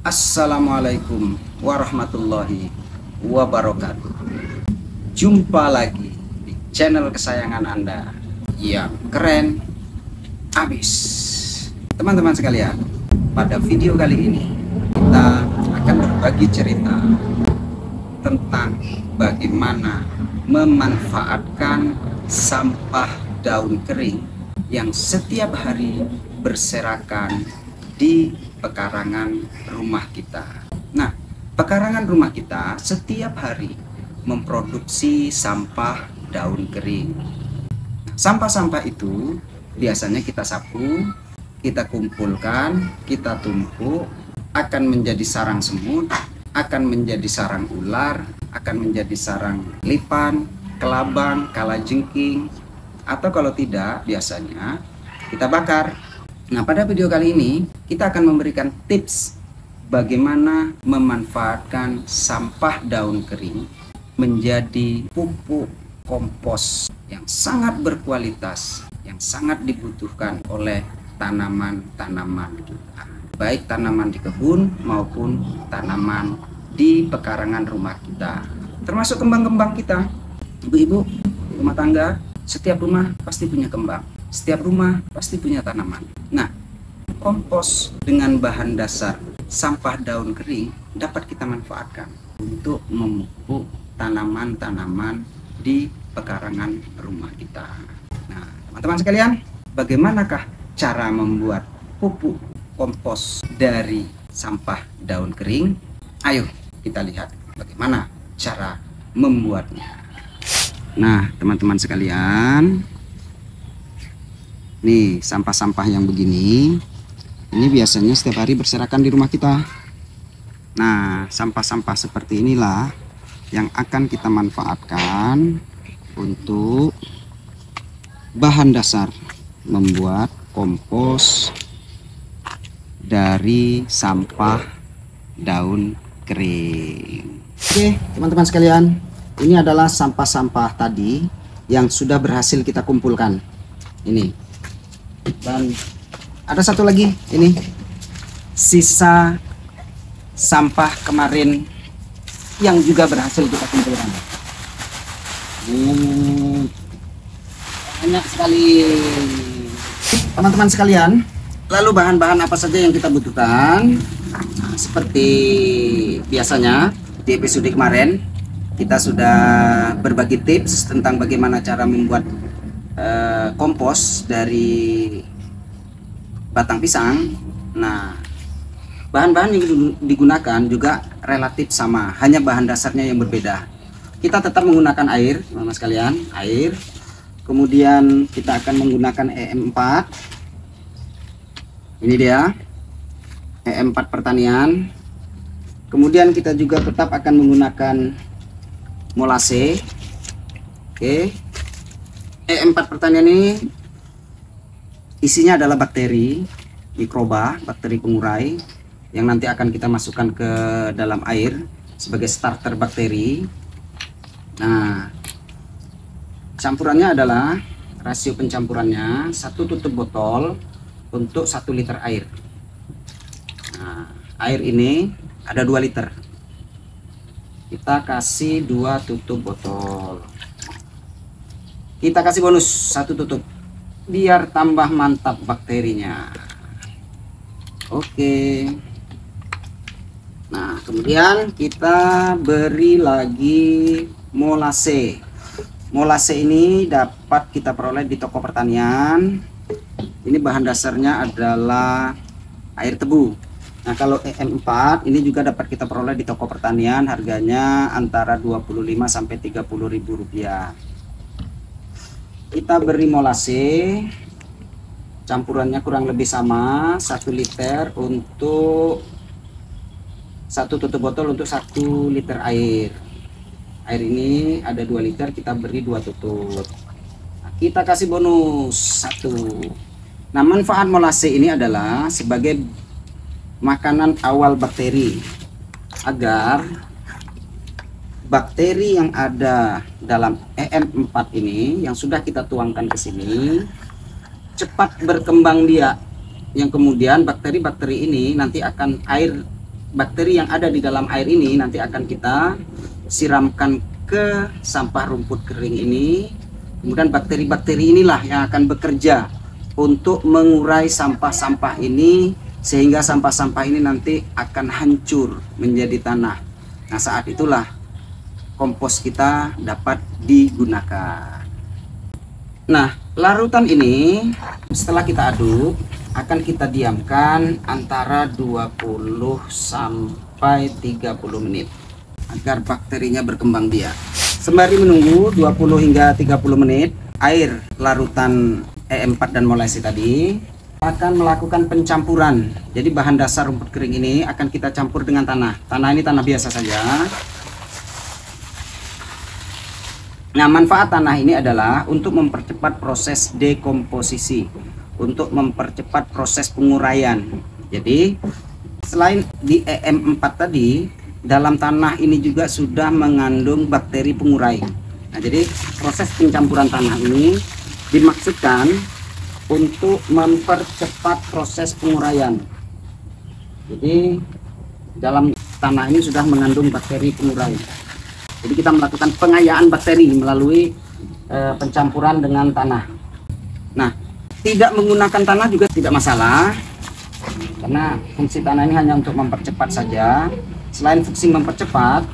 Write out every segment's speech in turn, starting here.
Assalamualaikum warahmatullahi wabarakatuh. Jumpa lagi di channel kesayangan Anda yang keren abis. Teman-teman sekalian, pada video kali ini kita akan berbagi cerita tentang bagaimana memanfaatkan sampah daun kering yang setiap hari berserakan di pekarangan rumah kita. Nah, pekarangan rumah kita setiap hari memproduksi sampah daun kering. Sampah-sampah itu biasanya kita sapu, kita kumpulkan, kita tumpuk, akan menjadi sarang semut, akan menjadi sarang ular, akan menjadi sarang lipan, kelabang, kalajengking, atau kalau tidak biasanya kita bakar. Nah, pada video kali ini kita akan memberikan tips bagaimana memanfaatkan sampah daun kering menjadi pupuk kompos yang sangat berkualitas, yang sangat dibutuhkan oleh tanaman-tanaman kita, baik tanaman di kebun maupun tanaman di pekarangan rumah kita, termasuk kembang-kembang kita. Ibu-ibu rumah tangga, setiap rumah pasti punya kembang. Setiap rumah pasti punya tanaman. Nah, kompos dengan bahan dasar sampah daun kering dapat kita manfaatkan untuk memupuk tanaman-tanaman di pekarangan rumah kita. Nah, teman-teman sekalian, bagaimanakah cara membuat pupuk kompos dari sampah daun kering? Ayo kita lihat bagaimana cara membuatnya. Nah, teman-teman sekalian, nih sampah-sampah yang begini, ini biasanya setiap hari berserakan di rumah kita. Nah, sampah-sampah seperti inilah yang akan kita manfaatkan untuk bahan dasar membuat kompos dari sampah daun kering. Oke, teman-teman sekalian, ini adalah sampah-sampah tadi yang sudah berhasil kita kumpulkan. Ini. Dan ada satu lagi, ini sisa sampah kemarin yang juga berhasil kita kumpulkan. Banyak sekali, teman-teman sekalian. Lalu bahan-bahan apa saja yang kita butuhkan? Nah, seperti biasanya di episode kemarin kita sudah berbagi tips tentang bagaimana cara membuat kompos dari batang pisang. Nah, bahan-bahan yang digunakan juga relatif sama, hanya bahan dasarnya yang berbeda. Kita tetap menggunakan air, teman-teman sekalian, air. Kemudian kita akan menggunakan EM4. Ini dia EM4 pertanian. Kemudian kita juga tetap akan menggunakan molase. Oke. EM4 pertanian ini isinya adalah bakteri mikroba, bakteri pengurai yang nanti akan kita masukkan ke dalam air sebagai starter bakteri. Nah, campurannya adalah rasio pencampurannya 1 tutup botol untuk 1 liter air. Nah, air ini ada 2 liter. Kita kasih 2 tutup botol. Kita kasih bonus 1 tutup biar tambah mantap bakterinya. Oke. Nah, kemudian kita beri lagi molase. Molase ini dapat kita peroleh di toko pertanian. Ini bahan dasarnya adalah air tebu. Nah, kalau EM4 ini juga dapat kita peroleh di toko pertanian, harganya antara 25 sampai 30 ribu rupiah. Kita beri molase, campurannya kurang lebih sama, 1 liter untuk 1 tutup botol untuk 1 liter air. Air ini ada 2 liter, kita beri 2 tutup. Nah, kita kasih bonus 1. Nah, manfaat molase ini adalah sebagai makanan awal bakteri, agar bakteri yang ada dalam EM4 ini yang sudah kita tuangkan ke sini cepat berkembang dia, yang kemudian bakteri-bakteri ini nanti akan air bakteri yang ada di dalam air ini nanti akan kita siramkan ke sampah rumput kering ini. Kemudian bakteri-bakteri inilah yang akan bekerja untuk mengurai sampah-sampah ini, sehingga sampah-sampah ini nanti akan hancur menjadi tanah. Nah, saat itulah kompos kita dapat digunakan. Nah, larutan ini setelah kita aduk akan kita diamkan antara 20 sampai 30 menit agar bakterinya berkembang biak. Sembari menunggu 20 hingga 30 menit, air larutan E4 dan molase tadi akan melakukan pencampuran. Jadi bahan dasar rumput kering ini akan kita campur dengan tanah. Tanah ini tanah biasa saja. Nah, manfaat tanah ini adalah untuk mempercepat proses dekomposisi, untuk mempercepat proses penguraian. Jadi selain di EM4 tadi, dalam tanah ini juga sudah mengandung bakteri pengurai. Nah, jadi proses pencampuran tanah ini dimaksudkan untuk mempercepat proses penguraian. Jadi dalam tanah ini sudah mengandung bakteri pengurai. Jadi kita melakukan pengayaan bakteri melalui pencampuran dengan tanah. Nah, tidak menggunakan tanah juga tidak masalah, karena fungsi tanah ini hanya untuk mempercepat saja. Selain fungsi mempercepat,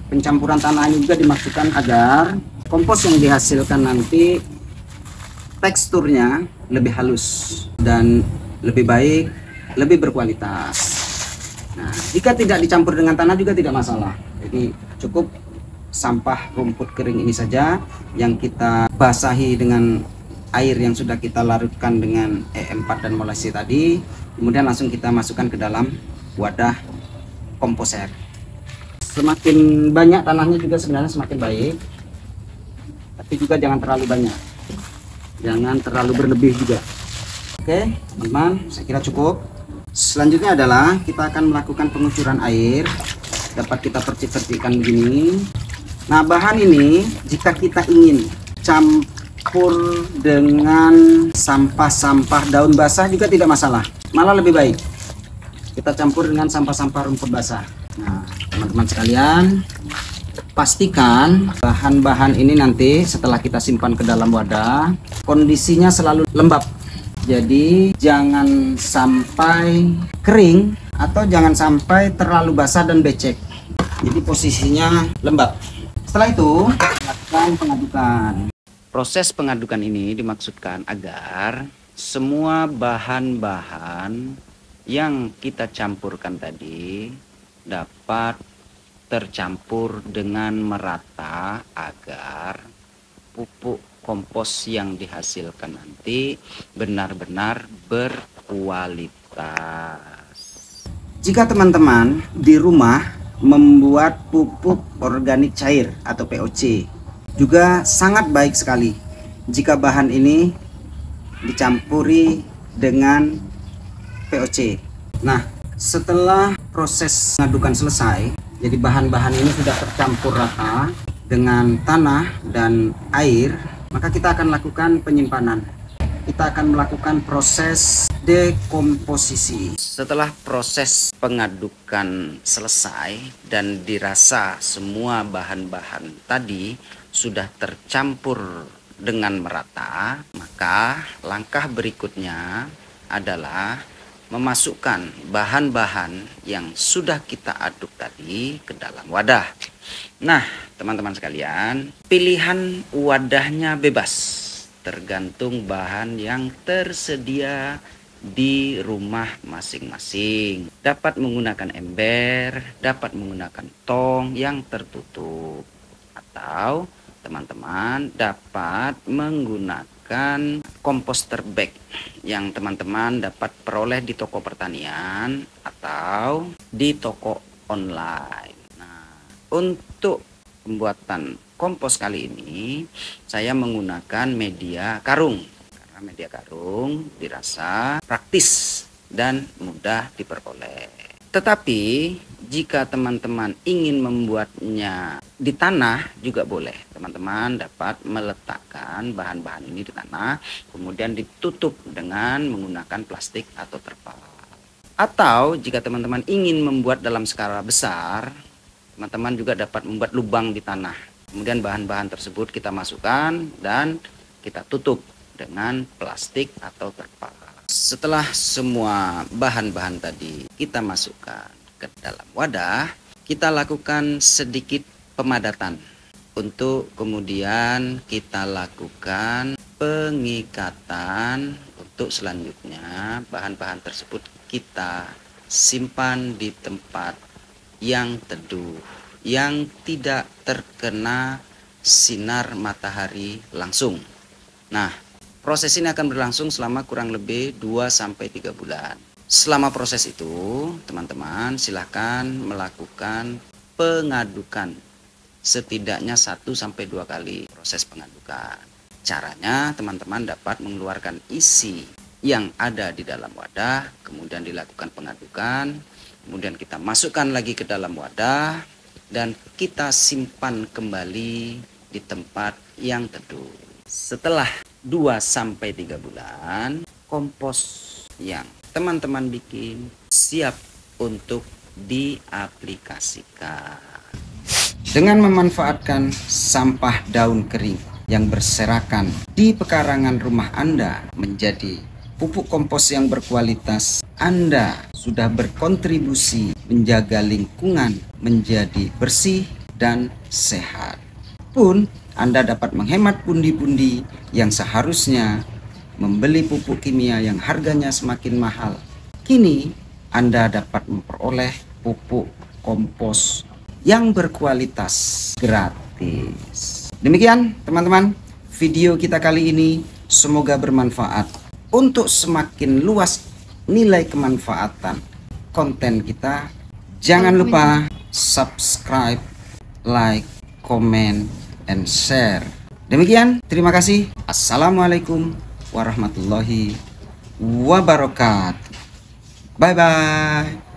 pencampuran tanah ini juga dimaksudkan agar kompos yang dihasilkan nanti teksturnya lebih halus dan lebih baik, lebih berkualitas. Nah, jika tidak dicampur dengan tanah juga tidak masalah. Jadi cukup sampah rumput kering ini saja yang kita basahi dengan air yang sudah kita larutkan dengan E4 dan molase tadi, kemudian langsung kita masukkan ke dalam wadah komposer. Semakin banyak tanahnya juga sebenarnya semakin baik, tapi juga jangan terlalu banyak, jangan terlalu berlebih juga. Oke teman-teman, saya kira cukup. Selanjutnya adalah kita akan melakukan pengucuran air. Dapat kita percik-percikan begini. Nah, bahan ini jika kita ingin campur dengan sampah-sampah daun basah juga tidak masalah, malah lebih baik kita campur dengan sampah-sampah rumput basah. Nah, teman-teman sekalian, pastikan bahan-bahan ini nanti setelah kita simpan ke dalam wadah, kondisinya selalu lembab. Jadi jangan sampai kering atau jangan sampai terlalu basah dan becek. Jadi posisinya lembab. Setelah itu, lakukan pengadukan. Proses pengadukan ini dimaksudkan agar semua bahan-bahan yang kita campurkan tadi dapat tercampur dengan merata agar pupuk kompos yang dihasilkan nanti benar-benar berkualitas. Jika teman-teman di rumah membuat pupuk organik cair atau POC, juga sangat baik sekali jika bahan ini dicampuri dengan POC. Nah, setelah proses pengadukan selesai, jadi bahan-bahan ini sudah tercampur rata dengan tanah dan air, maka kita akan lakukan penyimpanan. Kita akan melakukan proses dekomposisi. Setelah proses pengadukan selesai dan dirasa semua bahan-bahan tadi sudah tercampur dengan merata, maka langkah berikutnya adalah memasukkan bahan-bahan yang sudah kita aduk tadi ke dalam wadah. Nah, teman-teman sekalian, pilihan wadahnya bebas, tergantung bahan yang tersedia di rumah masing-masing. Dapat menggunakan ember, dapat menggunakan tong yang tertutup, atau teman-teman dapat menggunakan komposter bag yang teman-teman dapat peroleh di toko pertanian atau di toko online. Nah, untuk pembuatan kompos kali ini saya menggunakan media karung, karena media karung dirasa praktis dan mudah diperoleh. Tetapi jika teman-teman ingin membuatnya di tanah juga boleh. Teman-teman dapat meletakkan bahan-bahan ini di tanah, kemudian ditutup dengan menggunakan plastik atau terpal. Atau jika teman-teman ingin membuat dalam skala besar, teman-teman juga dapat membuat lubang di tanah. Kemudian bahan-bahan tersebut kita masukkan dan kita tutup dengan plastik atau terpal. Setelah semua bahan-bahan tadi kita masukkan ke dalam wadah, kita lakukan sedikit pemadatan. Untuk kemudian kita lakukan pengikatan. Untuk selanjutnya bahan-bahan tersebut kita simpan di tempat yang teduh, yang tidak terkena sinar matahari langsung. Nah, proses ini akan berlangsung selama kurang lebih 2-3 bulan. Selama proses itu, teman-teman silahkan melakukan pengadukan setidaknya 1-2 kali proses pengadukan. Caranya teman-teman dapat mengeluarkan isi yang ada di dalam wadah, kemudian dilakukan pengadukan, kemudian kita masukkan lagi ke dalam wadah dan kita simpan kembali di tempat yang teduh. Setelah 2-3 bulan, kompos yang teman-teman bikin siap untuk diaplikasikan. Dengan memanfaatkan sampah daun kering yang berserakan di pekarangan rumah Anda menjadi pupuk kompos yang berkualitas, Anda sudah berkontribusi menjaga lingkungan menjadi bersih dan sehat. Pun Anda dapat menghemat pundi-pundi yang seharusnya membeli pupuk kimia yang harganya semakin mahal. Kini Anda dapat memperoleh pupuk kompos yang berkualitas gratis. Demikian teman-teman, video kita kali ini semoga bermanfaat. Untuk semakin luas nilai kemanfaatan konten kita, jangan lupa subscribe, like, comment, and share. Demikian, terima kasih. Assalamualaikum warahmatullahi wabarakatuh. Bye-bye.